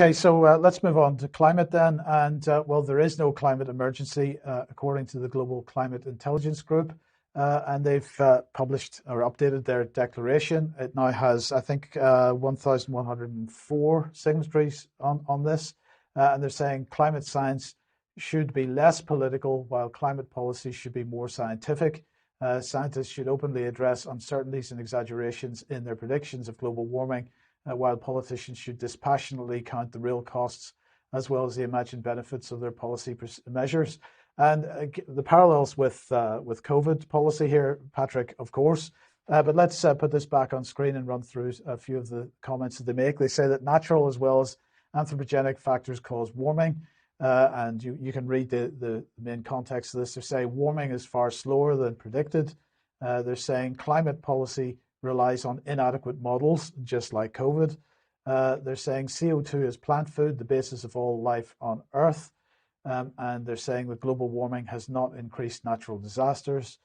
Okay, so let's move on to climate then. And well, there is no climate emergency, according to the Global Climate Intelligence Group. And they've published or updated their declaration. It now has, I think, 1,104 signatories on this. And they're saying climate science should be less political, while climate policy should be more scientific. Scientists should openly address uncertainties and exaggerations in their predictions of global warming, while politicians should dispassionately count the real costs as well as the imagined benefits of their policy measures. And the parallels with COVID policy here, Patrick, of course. But let's put this back on screen and run through a few of the comments that they make. They say that natural as well as anthropogenic factors cause warming. And you can read the main context of this. They're saying warming is far slower than predicted. They're saying climate policy relies on inadequate models, just like COVID. They're saying CO2 is plant food, the basis of all life on Earth. And they're saying that global warming has not increased natural disasters.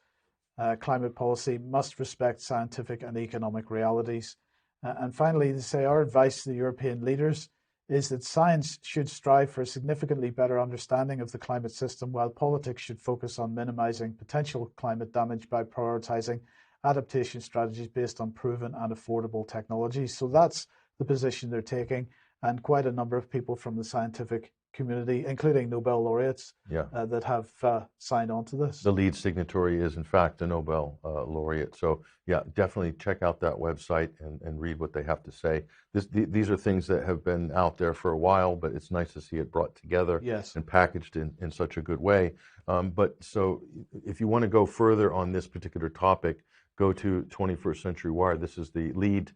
Climate policy must respect scientific and economic realities. And finally, they say our advice to the European leaders is that science should strive for a significantly better understanding of the climate system, while politics should focus on minimizing potential climate damage by prioritizing adaptation strategies based on proven and affordable technologies. So that's the position they're taking, and quite a number of people from the scientific community, including Nobel laureates, that have signed on to this. The lead signatory is, in fact, a Nobel laureate. So, yeah, definitely check out that website and read what they have to say. These are things that have been out there for a while, but it's nice to see it brought together and packaged in such a good way. But so if you want to go further on this particular topic, go to 21st Century Wire. This is the lead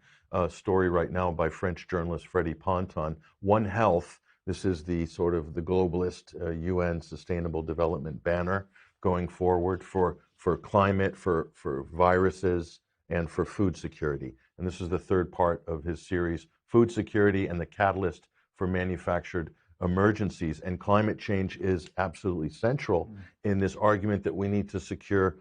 story right now by French journalist Freddie Ponton. One Health. This is the sort of the globalist UN Sustainable Development banner going forward for climate, for viruses, and for food security. And this is the third part of his series, Food Security and the Catalyst for Manufactured Emergencies. And climate change is absolutely central in this argument that we need to secure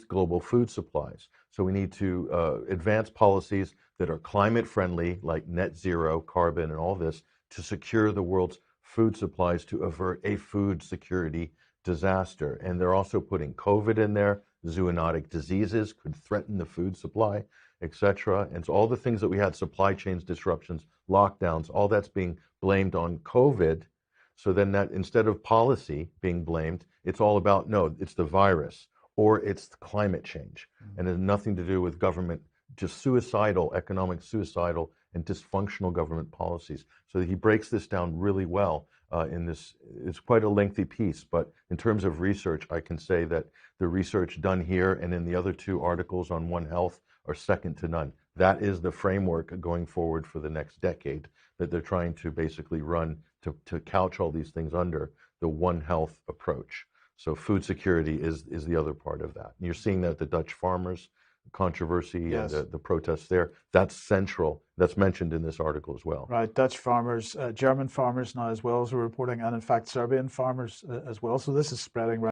global food supplies. So we need to advance policies that are climate friendly, like net zero carbon and all this, to secure the world's food supplies to avert a food security disaster. And they're also putting COVID in there. Zoonotic diseases could threaten the food supply, etc. And so all the things that we had, supply chains disruptions, lockdowns, all that's being blamed on COVID. So then that instead of policy being blamed, it's all about, no, it's the virus or it's climate change. And it has nothing to do with government, just suicidal, economic suicidal and dysfunctional government policies. So he breaks this down really well in this. It's quite a lengthy piece, but in terms of research, I can say that the research done here and in the other two articles on One Health are second to none. That is the framework going forward for the next decade that they're trying to basically run to couch all these things under the One Health approach. So food security is the other part of that. And you're seeing that the Dutch farmers controversy and the protests there, that's central. That's mentioned in this article as well. Right, Dutch farmers, German farmers now as well as we're reporting, and in fact Serbian farmers as well. So this is spreading right